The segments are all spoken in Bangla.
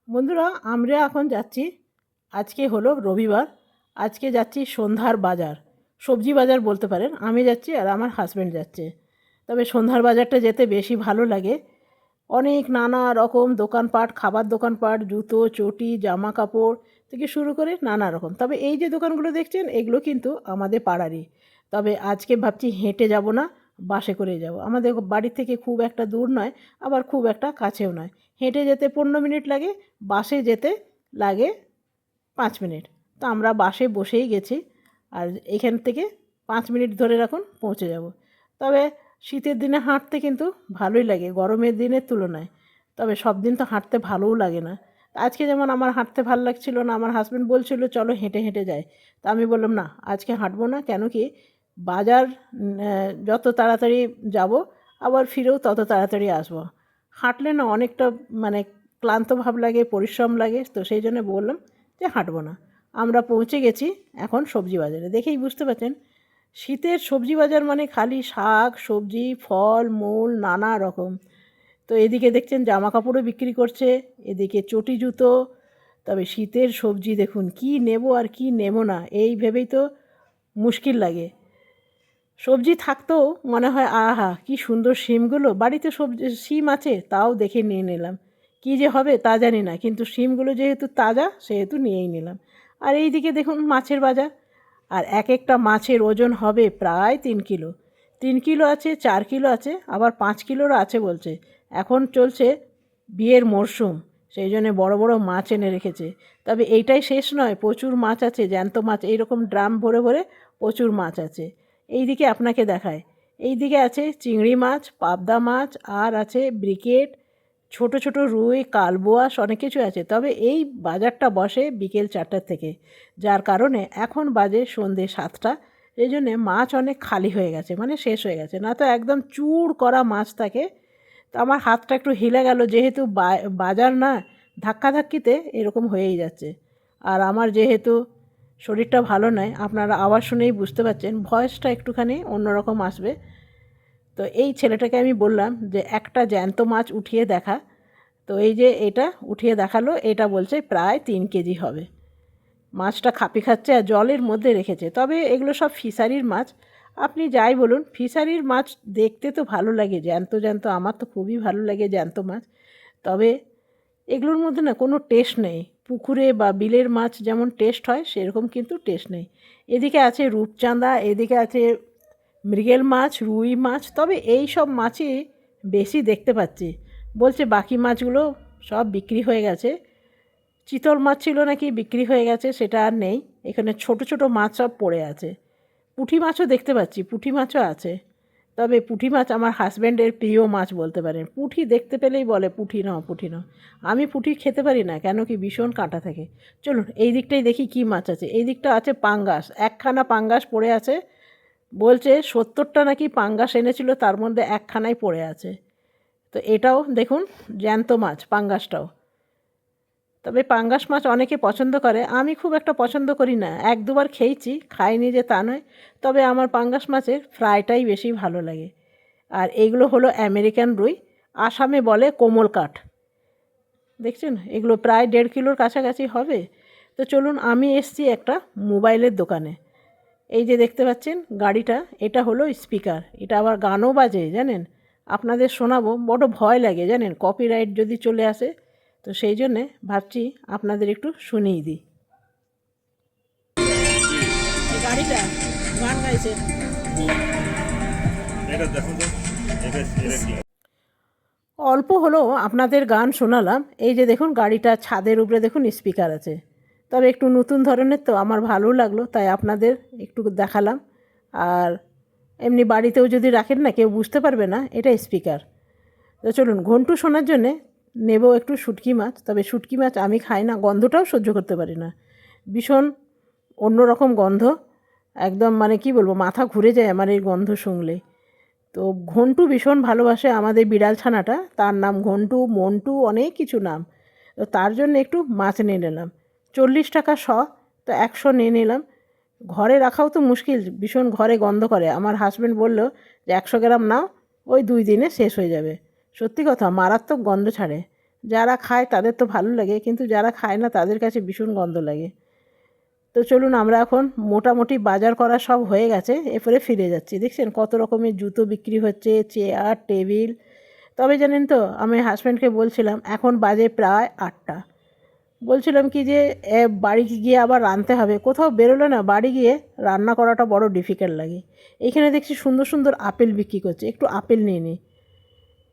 বন্ধুরা, আমরা এখন যাচ্ছি। আজকে হলো রবিবার। আজকে যাচ্ছি সন্ধ্যার বাজার, সবজি বাজার বলতে পারেন। আমি যাচ্ছি আর আমার হাজব্যান্ড যাচ্ছে। তবে সন্ধ্যার বাজারটা যেতে বেশি ভালো লাগে। অনেক নানা রকম দোকানপাট, খাবার দোকানপাট, জুতো চটি জামা কাপড় থেকে শুরু করে নানা রকম। তবে এই যে দোকানগুলো দেখছেন এগুলো কিন্তু আমাদের পাড়ারই। তবে আজকে ভাবছি হেঁটে যাব না, বাসে করে যাব। আমাদের বাড়ি থেকে খুব একটা দূর নয়, আবার খুব একটা কাছেও নয়। হেঁটে যেতে 15 মিনিট লাগে, বাসে যেতে লাগে 5 মিনিট। তো আমরা বাসে বসেই গেছি। আর এখান থেকে 5 মিনিট ধরে রাখুন, পৌঁছে যাব। তবে শীতের দিনে হাঁটতে কিন্তু ভালোই লাগে গরমের দিনের তুলনায়। তবে সব দিন তো হাঁটতে ভালোও লাগে না। আজকে যেমন আমার হাঁটতে ভালো লাগছিল না, আমার হাজব্যান্ড বলছিল চলো হেঁটে হেঁটে যাই। তা আমি বললাম না, আজকে হাঁটবো না। কেন কি, বাজার যত তাড়াতাড়ি যাব আবার ফিরেও তত তাড়াতাড়ি আসবো। হাঁটলে না অনেকটা মানে ক্লান্ত ভাব লাগে, পরিশ্রম লাগে। তো সেই জন্য বললাম যে হাঁটবো না। আমরা পৌঁছে গেছি এখন সবজি বাজারে। দেখেই বুঝতে পারছেন, শীতের সবজি বাজার মানে খালি শাক সবজি ফল মূল নানা রকম। তো এদিকে দেখছেন জামা কাপড়ও বিক্রি করছে, এদিকে চটি জুতো। তবে শীতের সবজি দেখুন, কি নেব আর কি নেব না এই ভেবেই তো মুশকিল লাগে। সবজি থাকতেও মনে হয় আহা কি সুন্দর শিমগুলো। বাড়িতে সবজি শিম আছে, তাও দেখে নিয়ে নিলাম। কী যে হবে তা জানি না, কিন্তু শিমগুলো যেহেতু তাজা সেহেতু নিয়েই নিলাম। আর এই দিকে দেখুন মাছের বাজার। আর এক একটা মাছের ওজন হবে প্রায় 3 কিলো। 3 কিলো আছে, 4 কিলো আছে, আবার 5 কিলোরও আছে বলছে। এখন চলছে বিয়ের মরশুম, সেই জন্যে বড় বড় মাছ এনে রেখেছে। তবে এইটাই শেষ নয়, প্রচুর মাছ আছে, জ্যান্ত মাছ এইরকম ড্রাম ভরে ভরে প্রচুর মাছ আছে। এই দিকে আপনাকে দেখায়, এই দিকে আছে চিংড়ি মাছ, পাবদা মাছ, আর আছে ব্রিকেট, ছোট ছোট রুই, কালবোয়াস, অনেক কিছু আছে। তবে এই বাজারটা বসে বিকেল 4টার থেকে, যার কারণে এখন বাজে সন্ধে 7টা। এই জন্যে মাছ অনেক খালি হয়ে গেছে, মানে শেষ হয়ে গেছে। না তো একদম চুর করা মাছ থাকে। তো আমার হাতটা একটু হিলে গেল, যেহেতু বাজার না, ধাক্কাধাক্কিতে এরকম হয়েই যাচ্ছে। আর আমার যেহেতু শরীরটা ভালো নয়, আপনারা আওয়াজ শুনেই বুঝতে পারছেন ভয়েসটা একটুখানি অন্যরকম আসবে। তো এই ছেলেটাকে আমি বললাম যে একটা জ্যান্ত মাছ উঠিয়ে দেখা। তো এই যে এটা উঠিয়ে দেখালো, এটা বলছে প্রায় 3 কেজি হবে। মাছটা খাপি খাচ্ছে আর জলের মধ্যে রেখেছে। তবে এগুলো সব ফিশারির মাছ। আপনি যাই বলুন, ফিশারির মাছ দেখতে তো ভালো লাগে, জ্যান্ত জ্যান্ত। আমার তো খুবই ভালো লাগে জ্যান্ত মাছ। তবে এগুলোর মধ্যে না কোনো টেস্ট নেই। পুকুরে বা বিলের মাছ যেমন টেস্ট হয় সেরকম কিন্তু টেস্ট নেই। এদিকে আছে রূপচাঁদা, এদিকে আছে মৃগেল মাছ, রুই মাছ। তবে এই সব মাছই বেশি দেখতে পাচ্ছি। বলছে বাকি মাছগুলো সব বিক্রি হয়ে গেছে। চিতল মাছ ছিল নাকি বিক্রি হয়ে গেছে, সেটা আর নেই। এখানে ছোট ছোট মাছ সব পড়ে আছে। পুঁটি মাছও দেখতে পাচ্ছি, পুঁটি মাছও আছে। তবে পুঁটি মাছ আমার হাজব্যান্ডের প্রিয় মাছ বলতে পারেন। পুঁটি দেখতে পেলেই বলে পুঁটি নাও পুঁটি নাও। আমি পুঁটি খেতে পারি না, কেন কি ভীষণ কাঁটা থাকে। চলুন এই দিকটাই দেখি কি মাছ আছে। এই দিকটা আছে পাঙ্গাস, একখানা পাঙ্গাস পড়ে আছে। বলছে 70টা নাকি পাঙ্গাস এনেছিল, তার মধ্যে একখানাই পড়ে আছে। তো এটাও দেখুন জ্যান্ত মাছ, পাঙ্গাসটাও। তবে পাঙ্গাস মাছ অনেকে পছন্দ করে, আমি খুব একটা পছন্দ করি না। 1-2বার খেয়েছি, খাইনি যে তা নয়। তবে আমার পাঙ্গাস মাছের ফ্রাইটাই বেশি ভালো লাগে। আর এইগুলো হলো আমেরিকান রুই, আসামে বলে কোমল কাঠ। দেখছেন এগুলো প্রায় 1.5 কিলোর কাছাকাছি হবে। তো চলুন, আমি এসছি একটা মোবাইলের দোকানে। এই যে দেখতে পাচ্ছেন গাড়িটা, এটা হলো স্পিকার। এটা আবার গানও বাজে জানেন। আপনাদের শোনাবো, বড় ভয় লাগে জানেন কপিরাইট যদি চলে আসে। তো সেই জন্যে ভাবছি আপনাদের একটু শুনিয়ে দিই। এই গাড়িটা গান গাইছে। অল্প হলেও আপনাদের গান শোনালাম। এই যে দেখুন গাড়িটা ছাদের উপরে দেখুন স্পিকার আছে। তবে একটু নতুন ধরনের, তো আমার ভালো লাগলো তাই আপনাদের একটু দেখালাম। আর এমনি বাড়িতেও যদি রাখেন না, কেউ বুঝতে পারবে না এটা স্পিকার। তো চলুন, ঘন্টু শোনার জন্যে নেব একটু শুটকি মাছ। তবে শুটকি মাছ আমি খাই না, গন্ধটাও সহ্য করতে পারি না। ভীষণ অন্যরকম গন্ধ, একদম মানে কি বলবো, মাথা ঘুরে যায় আমার এই গন্ধ শুনলে। তো ঘন্টু ভীষণ ভালোবাসে আমাদের বিড়াল ছানাটা, তার নাম ঘন্টু, মন্টু, অনেক কিছু নাম। তো তার জন্য একটু মাছ নিয়ে নিলাম। 40 টাকা শ। তো 100 নিয়ে নিলাম। ঘরে রাখাও তো মুশকিল, ভীষণ ঘরে গন্ধ করে। আমার হাজব্যান্ড বলল যে 100 গ্রাম নাও, ওই 2 দিনে শেষ হয়ে যাবে। সত্যি কথা, মারাত্মক গন্ধ ছাড়ে। যারা খায় তাদের তো ভালো লাগে, কিন্তু যারা খায় না তাদের কাছে ভীষণ গন্ধ লাগে। তো চলুন, আমরা এখন মোটামুটি বাজার করা সব হয়ে গেছে, এরপরে ফিরে যাচ্ছি। দেখছেন কত রকমের জুতো বিক্রি হচ্ছে, চেয়ার টেবিল। তবে জানেন তো, আমি হাজব্যান্ডকে বলছিলাম এখন বাজে প্রায় 8টা, বলছিলাম কি যে বাড়ি গিয়ে আবার রাঁধতে হবে। কোথাও বেরোলে না বাড়ি গিয়ে রান্না করাটা বড় ডিফিকাল্ট লাগে। এইখানে দেখছি সুন্দর সুন্দর আপেল বিক্রি করছে, একটু আপেল নিয়ে নিই,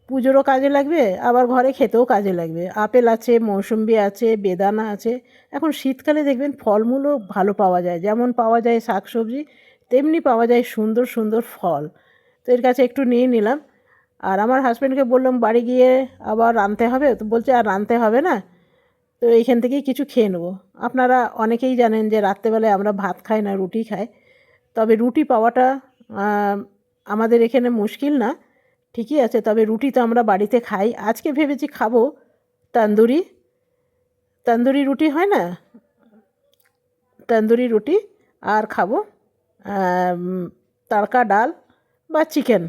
পুজোরও কাজে লাগবে আবার ঘরে খেতেও কাজে লাগবে। আপেল আছে, মৌসুম্বি আছে, বেদানা আছে। এখন শীতকালে দেখবেন ফলমূলও ভালো পাওয়া যায়, যেমন পাওয়া যায় শাকসবজি তেমনি পাওয়া যায় সুন্দর সুন্দর ফল। তো এর কাছে একটু নিয়ে নিলাম। আর আমার হাজব্যান্ডকে বললাম বাড়ি গিয়ে আবার রাঁধতে হবে, তো বলছে আর রাঁধতে হবে না, তো এইখান থেকেই কিছু খেয়ে নেবো। আপনারা অনেকেই জানেন যে রাত্রেবেলায় আমরা ভাত খাই না, রুটি খাই। তবে রুটি পাওয়াটা আমাদের এখানে মুশকিল না, ঠিকই আছে। তবে রুটি তো আমরা বাড়িতে খাই। আজকে ভেবেছি খাবো তন্দুরি, তন্দুরি রুটি হয় না, তন্দুরি রুটি। আর খাবো তড়কা ডাল বা চিকেন,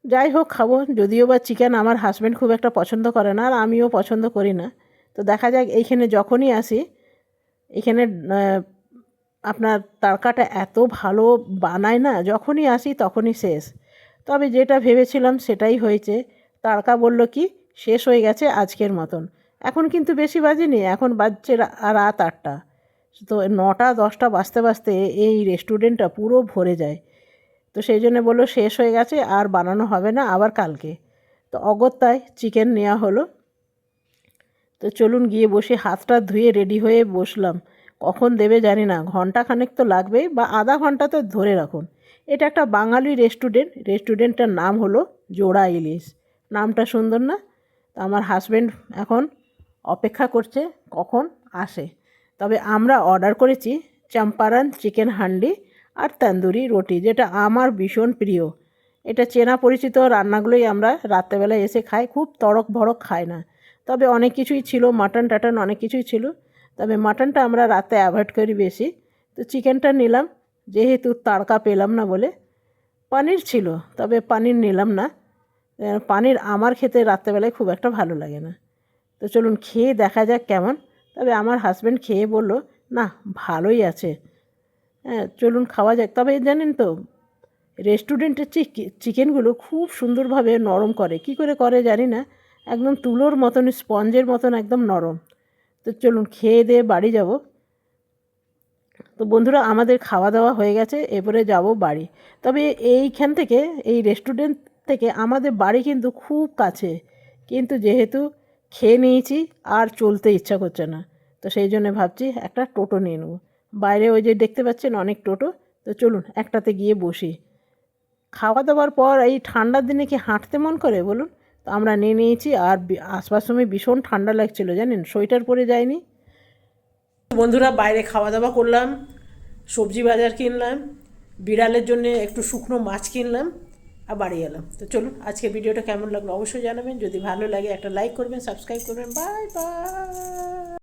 যাই হোক খাবো। যদিও বা চিকেন আমার হাজব্যান্ড খুব একটা পছন্দ করে না, আর আমিও পছন্দ করি না। তো দেখা যাক, এইখানে যখনই আসি এখানে আপনার তড়কাটা এত ভালো বানায় না, যখনই আসি তখনই শেষ। তবে যেটা ভেবেছিলাম সেটাই হয়েছে। তড়কা বলল কি শেষ হয়ে গেছে আজকের মতন। এখন কিন্তু বেশি বাজেনি, এখন বাজছে রাত 8টা। তো 9টা 10টা বাজতে বাজতে এই রেস্টুরেন্টটা পুরো ভরে যায়। তো সেই জন্য বললো শেষ হয়ে গেছে, আর বানানো হবে না, আবার কালকে। তো অগত্যায় চিকেন নেওয়া হলো। তো চলুন গিয়ে বসে হাতটা ধুয়ে রেডি হয়ে বসলাম। কখন দেবে জানি না, ঘন্টাখানেক তো লাগবেই, বা আধা ঘন্টা তো ধরে রাখুন। এটা একটা বাঙালি রেস্টুরেন্ট, রেস্টুরেন্টটার নাম হলো জোড়া ইলিশ। নামটা সুন্দর না? তো আমার হাজব্যান্ড এখন অপেক্ষা করছে কখন আসে। তবে আমরা অর্ডার করেছি চম্পারন চিকেন হান্ডি আর তন্দুরি রুটি, যেটা আমার ভীষণ প্রিয়। এটা চেনা পরিচিত রান্নাগুলোই আমরা রাত্রেবেলায় এসে খাই, খুব তড়ক ভড়ক খাই না। তবে অনেক কিছুই ছিল, মাটন টাটন অনেক কিছুই ছিল, তবে মাটনটা আমরা রাতে অ্যাভয়েড করি বেশি। তো চিকেনটা নিলাম, যেহেতু তড়কা পেলাম না বলে। পনির ছিল, তবে পনির নিলাম না, পনির আমার খেতে রাত্রেবেলায় খুব একটা ভালো লাগে না। তো চলুন খেয়ে দেখা যাক কেমন। তবে আমার হাজব্যান্ড খেয়ে বলল না ভালোই আছে। হ্যাঁ চলুন খাওয়া যাক। তবে জানেন তো, রেস্টুরেন্টের চিকেনগুলো খুব সুন্দরভাবে নরম করে, কি করে করে জানি না, একদম তুলোর মতন, স্পঞ্জের মতন একদম নরম। তো চলুন খেয়ে দিয়ে বাড়ি যাব। তো বন্ধুরা, আমাদের খাওয়া দাওয়া হয়ে গেছে, এরপরে যাব বাড়ি। তবে এইখান থেকে, এই রেস্টুরেন্ট থেকে আমাদের বাড়ি কিন্তু খুব কাছে, কিন্তু যেহেতু খেয়ে নিয়েছি আর চলতে ইচ্ছা করছে না, তো সেই জন্য ভাবছি একটা টোটো নিয়ে নেব। বাইরে ওই যে দেখতে পাচ্ছেন অনেক টোটো। তো চলুন একটাতে গিয়ে বসি। খাওয়া দাওয়ার পর এই ঠান্ডার দিনে কি হাঁটতে মন করে বলুন? তো আমরা নিয়ে নিয়েছি, আর আসবার সময় ভীষণ ঠান্ডা লাগছিল জানেন, সোয়েটার পরে যায়নি। বন্ধুরা, বাইরে খাওয়া দাওয়া করলাম, সবজি বাজার কিনলাম, বিড়ালের জন্য একটু শুকনো মাছ কিনলাম, আর বাড়ি এলাম। তো চলুন, আজকে ভিডিওটা কেমন লাগলো অবশ্যই জানাবেন। যদি ভালো লাগে একটা লাইক করবেন, সাবস্ক্রাইব করবেন। Bye bye.